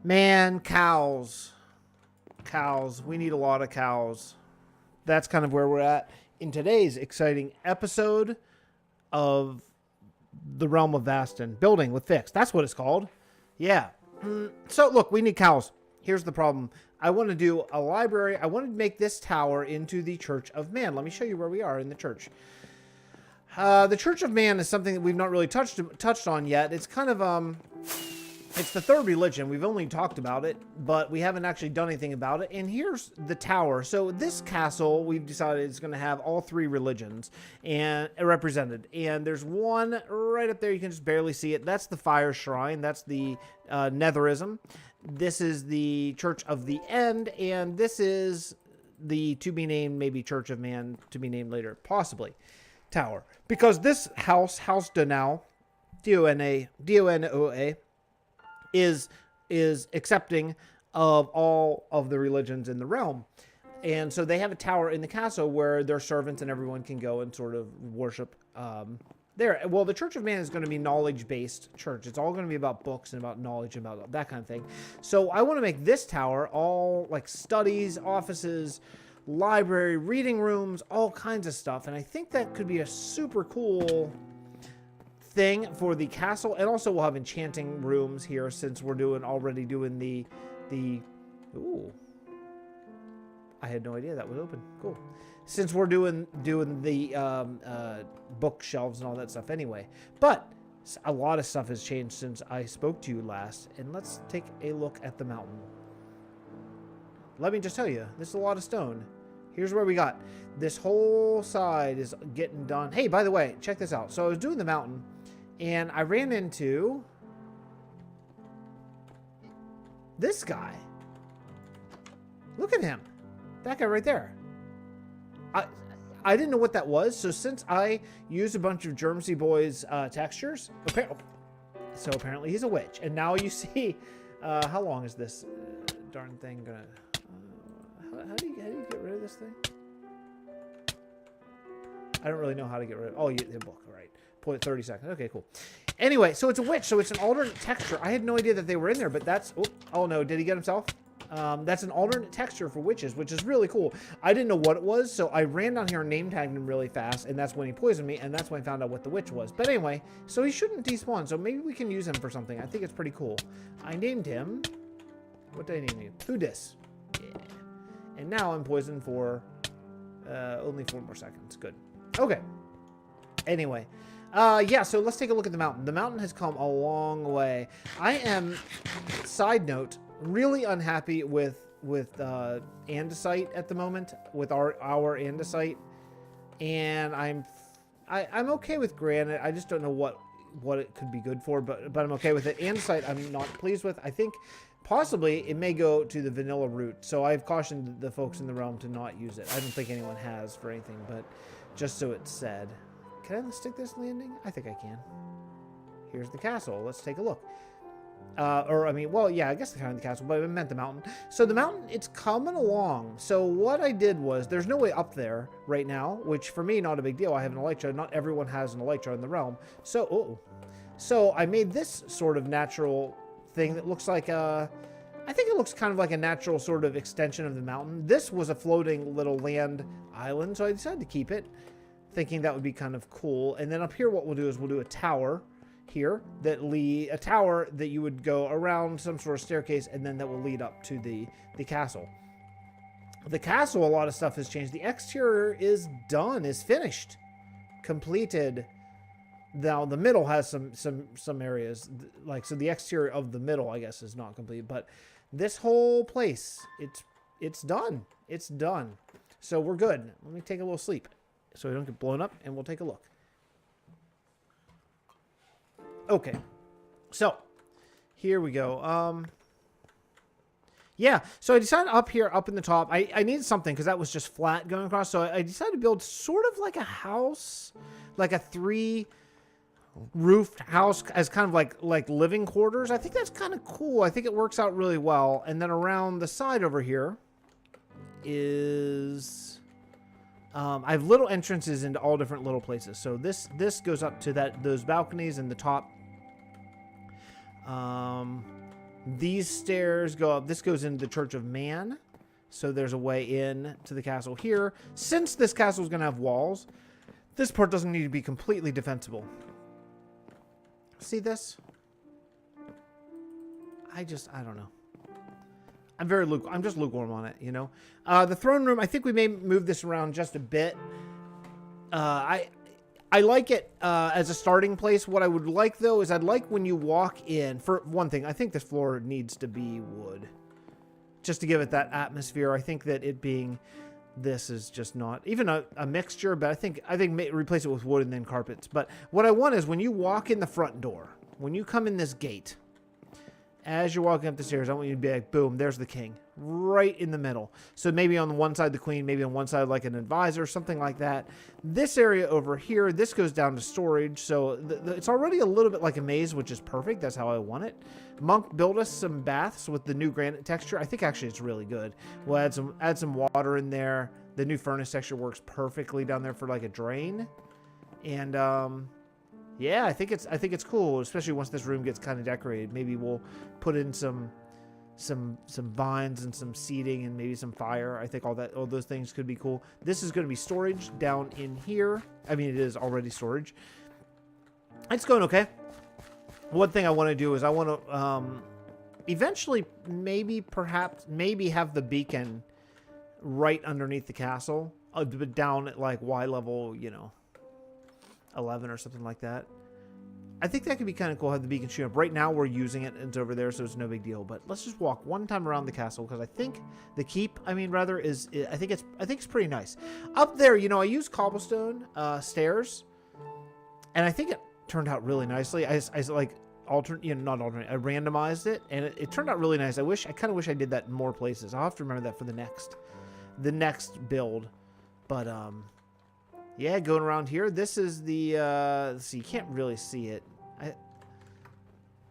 Man, cows. Cows. We need a lot of cows. That's kind of where we're at in today's exciting episode of the Realm of Vastin. Building with Fix. That's what it's called. Yeah. So, look, we need cows. Here's the problem. I want to do a library. I want to make this tower into the Church of Man. Let me show you where we are in the church. The Church of Man is something that we've not really touched on yet. It's kind of, it's the third religion. We've only talked about it, but we haven't actually done anything about it. And here's the tower. So this castle, we've decided is going to have all three religions and represented. And there's one right up there. You can just barely see it. That's the Fire Shrine. That's the Netherism. This is the Church of the End. And this is the to-be-named, maybe Church of Man, to be named later, possibly, tower. Because this house, House Donoa, D-O-N-O-A, is accepting of all of the religions in the realm. And so they have a tower in the castle where their servants and everyone can go and sort of worship there. Well, the Church of Man is going to be knowledge-based church. It's all going to be about books and about knowledge and about that kind of thing. So I want to make this tower all like studies, offices, library, reading rooms, all kinds of stuff. And I think that could be a super cool thing for the castle. And also we'll have enchanting rooms here since we're already doing the ooh, I had no idea that was open. Cool. Since we're doing the bookshelves and all that stuff anyway. But a lot of stuff has changed since I spoke to you last. And let's take a look at the mountain. Let me just tell you, this is a lot of stone. Here's where we got. This whole side is getting done. Hey, by the way, check this out. So I was doing the mountain, and I ran into this guy. Look at him. That guy right there. I didn't know what that was, so since I used a bunch of Germsy Boys textures, so apparently he's a witch. And now you see, how long is this darn thing gonna... How do you get rid of this thing? I don't really know how to get rid of... Oh, the book, all right. 30 seconds. Okay, cool. Anyway, so it's a witch, so it's an alternate texture. I had no idea that they were in there, but that's... Oh no, did he get himself? That's an alternate texture for witches, which is really cool. I didn't know what it was, so I ran down here and name tagged him really fast, and that's when he poisoned me, and that's when I found out what the witch was. But anyway, so he shouldn't despawn, so maybe we can use him for something. I think it's pretty cool. I named him... What did I name him? Pudis. Yeah. And now I'm poisoned for only 4 more seconds. Good. Okay. Anyway. Yeah, so let's take a look at the mountain. The mountain has come a long way. I am, side note, really unhappy with andesite at the moment, with our andesite. And I'm okay with granite. I just don't know what it could be good for, but I'm okay with it. Andesite I'm not pleased with. I think possibly it may go to the vanilla root. So I've cautioned the folks in the realm to not use it. I don't think anyone has for anything, but just so it's said. Can I stick this landing? I think I can. Here's the castle. Let's take a look. Well, yeah, I guess the kind of the castle, but I meant the mountain. So the mountain, it's coming along. So what I did was, there's no way up there right now, which for me, not a big deal. I have an elytra. Not everyone has an elytra in the realm. So, so I made this sort of natural thing that looks like I think it looks kind of like a natural sort of extension of the mountain. This was a floating little land island, so I decided to keep it, thinking that would be kind of cool. And then up here, what we'll do is we'll do a tower here a tower that you would go around some sort of staircase, and then that will lead up to the castle. The castle, a lot of stuff has changed. The exterior is done, is finished, completed. Now the middle has some areas, like, so the exterior of the middle, I guess, is not complete, but this whole place, it's done. It's done. So we're good. Let me take a little sleep so we don't get blown up, and we'll take a look. Okay, so here we go. Yeah, so I decided up in the top, I needed something because that was just flat going across. So I decided to build sort of like a house, like a 3-roofed house as kind of like living quarters. I think that's kind of cool. I think it works out really well. And then around the side over here is... I have little entrances into all different little places. So this goes up to those balconies in the top. These stairs go up. This goes into the Church of Man. So there's a way in to the castle here. Since this castle is going to have walls, this part doesn't need to be completely defensible. See this? I don't know. I'm just lukewarm on it, you know. The throne room, I think we may move this around just a bit. I like it as a starting place. What I would like, though, is I'd like when you walk in, for one thing, I think this floor needs to be wood. Just to give it that atmosphere. I think that it being this is just not even a mixture, but I think replace it with wood and then carpets. But what I want is when you walk in the front door, when you come in this gate, as you're walking up the stairs, I want you to be like, boom, there's the king right in the middle. So maybe on the one side, the queen, maybe on one side, like an advisor, something like that. This area over here, this goes down to storage. So it's already a little bit like a maze, which is perfect. That's how I want it. Monk built us some baths with the new granite texture. I think actually it's really good. We'll add some water in there. The new furnace texture works perfectly down there for like a drain. And, yeah, I think it's cool, especially once this room gets kind of decorated. Maybe we'll put in some vines and some seating and maybe some fire. I think all those things could be cool. This is going to be storage down in here. I mean, it is already storage. It's going okay. One thing I want to do is I want to eventually maybe have the beacon right underneath the castle, but down at like Y level, you know, 11 or something like that. I think that could be kind of cool, have the beacon shoot up. Right now we're using it and it's over there, so it's no big deal. But let's just walk one time around the castle, because I think the keep, I think it's pretty nice. Up there, you know, I used cobblestone stairs, and I think it turned out really nicely. I like I randomized it, and it turned out really nice. I kind of wish I did that in more places. I'll have to remember that for the next build. But yeah, going around here, this is the so you can't really see it.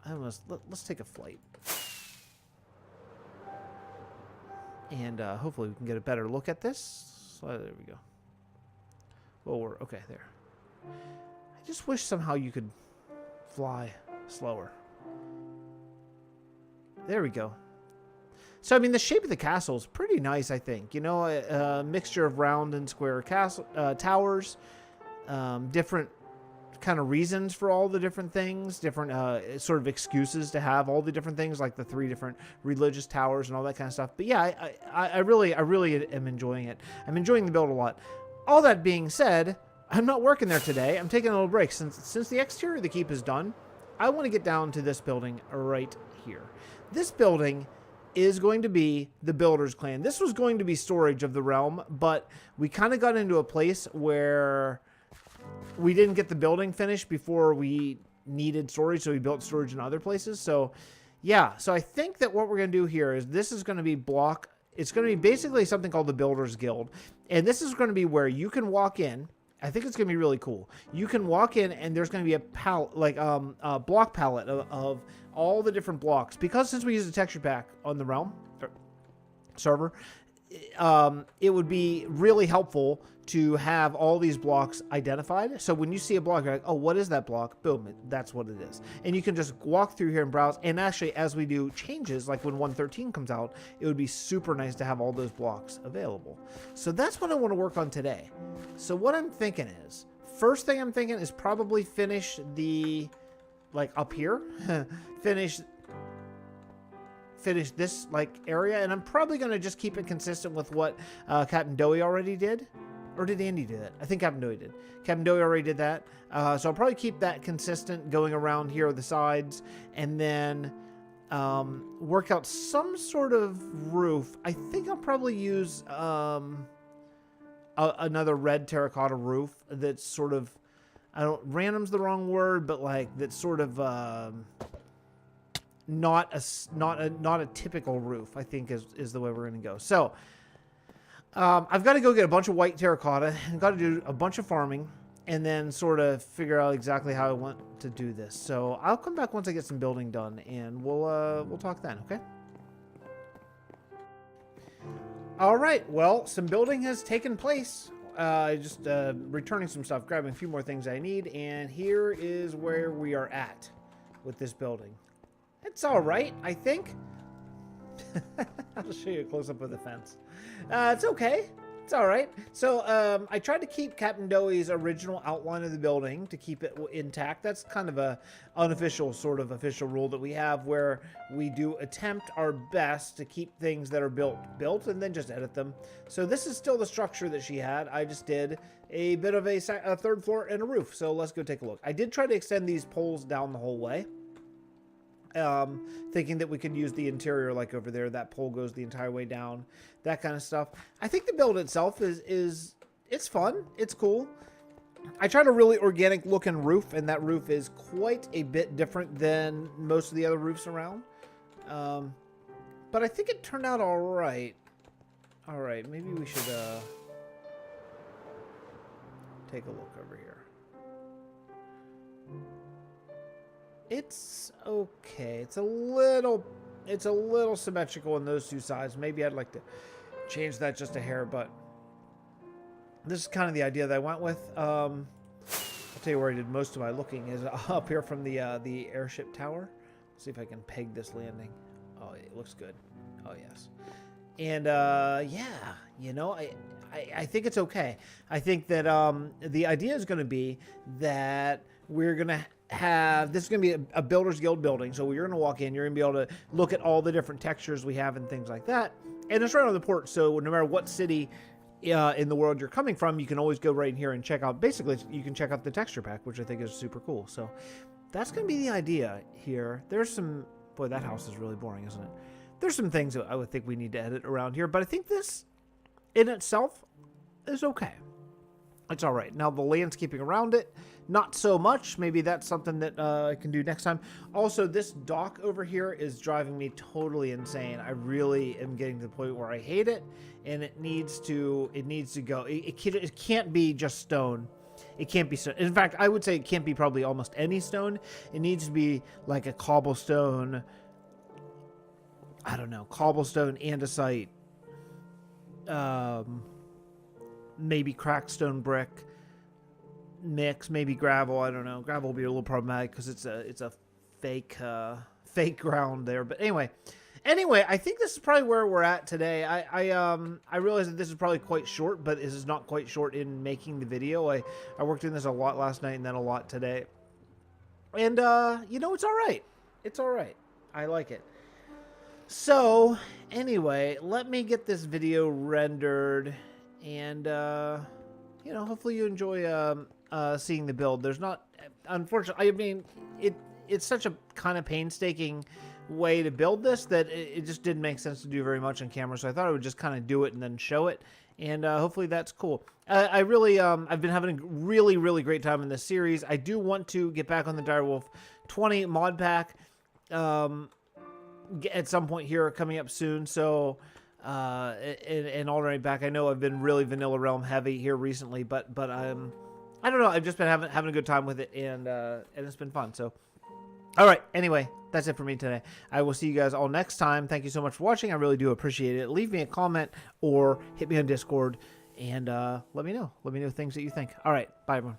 Let's take a flight, and hopefully we can get a better look at this. So there we go. Well, we're okay there. I just wish somehow you could fly slower. There we go. So, I mean, the shape of the castle is pretty nice, I think. You know, a mixture of round and square castle towers, different kind of reasons for all the different things, different sort of excuses to have all the different things, like the 3 different religious towers and all that kind of stuff. But yeah, I really am enjoying it. I'm enjoying the build a lot. All that being said, I'm not working there today. I'm taking a little break. Since the exterior of the keep is done, I want to get down to this building right here. This building is going to be the Builders Clan. This was going to be storage of the realm, but we kind of got into a place where we didn't get the building finished before we needed storage, so we built storage in other places. So yeah, so I think that what we're going to do here is this is going to be it's going to be basically something called the Builders Guild, and this is going to be where you can walk in. I think it's going to be really cool. You can walk in and there's going to be a palette, like a block palette of all the different blocks. Because since we use a texture pack on the realm server, it would be really helpful to have all these blocks identified. So when you see a block, you're like, oh, what is that block? Boom, that's what it is. And you can just walk through here and browse. And actually, as we do changes, like when 1.13 comes out, it would be super nice to have all those blocks available. So that's what I want to work on today. So what I'm thinking is, first thing I'm thinking is probably finish the, like up here, finish this like area. And I'm probably going to just keep it consistent with what Captain Doughy already did. Or did Andy do that? I think Captain Doughy did. Captain Doughy already did that. So I'll probably keep that consistent going around here with the sides. And then work out some sort of roof. I think I'll probably use another red terracotta roof that's sort of, random's the wrong word, but like that's sort of not a typical roof, I think is the way we're going to go. So I've got to go get a bunch of white terracotta and got to do a bunch of farming and then sort of figure out exactly how I want to do this. So I'll come back once I get some building done and we'll talk then, okay? All right, well, some building has taken place. Just returning some stuff, grabbing a few more things I need, and here is where we are at with this building. It's all right, I think. I'll show you a close-up of the fence. It's okay. It's all right. So I tried to keep Captain Doughy's original outline of the building to keep it intact. That's kind of a unofficial sort of official rule that we have, where we do attempt our best to keep things that are built and then just edit them. So this is still the structure that she had. I just did a bit of a third floor and a roof. So let's go take a look. I did try to extend these poles down the whole way. Thinking that we could use the interior like over there. That pole goes the entire way down, that kind of stuff. I think the build itself is it's fun. It's cool. I tried a really organic looking roof, and that roof is quite a bit different than most of the other roofs around. But I think it turned out all right. All right, maybe we should take a look over here. It's okay. It's a little symmetrical on those two sides. Maybe I'd like to change that just a hair, but this is kind of the idea that I went with. I'll tell you where I did most of my looking is up here from the airship tower. Let's see if I can peg this landing. Oh, it looks good. Oh yes. And yeah, you know, I think it's okay. I think that the idea is going to be that we're going to have, this is going to be a Builders Guild building. So you're going to walk in, you're going to be able to look at all the different textures we have and things like that. And it's right on the port. So no matter what city in the world you're coming from, you can always go right in here and check out, basically you can check out the texture pack, which I think is super cool. So that's going to be the idea here. There's some, boy, that house is really boring, isn't it? There's some things that I would think we need to edit around here, but I think this in itself is okay. It's all right. Now the landscaping around it, not so much. Maybe that's something that I can do next time. Also, this dock over here is driving me totally insane. I really am getting to the point where I hate it, and it needs to go. It can't be just stone. It can't be stone. In fact, I would say it can't be probably almost any stone. It needs to be like a cobblestone. I don't know, cobblestone, andesite, maybe cracked stone brick mix, maybe gravel. I don't know. Gravel will be a little problematic because it's a fake ground there. But anyway, I think this is probably where we're at today. I realize that this is probably quite short, but this is not quite short in making the video. I worked on this a lot last night and then a lot today, and you know, it's all right. It's all right. I like it. So anyway, let me get this video rendered, and you know, hopefully you enjoy seeing the build. There's not, unfortunately, I mean, it's such a kind of painstaking way to build this that it just didn't make sense to do very much on camera. So I thought I would just kind of do it and then show it, and hopefully that's cool. I really, I've been having a really, really great time in this series. I do want to get back on the Direwolf 20 mod pack. At some point here coming up soon, so and already back. I know I've been really Vanilla Realm heavy here recently, but I don't know, I've just been having a good time with it, and it's been fun. So all right, anyway, that's it for me today. I will see you guys all next time. Thank you so much for watching. I really do appreciate it. Leave me a comment or hit me on Discord, and let me know things that you think. All right, bye everyone.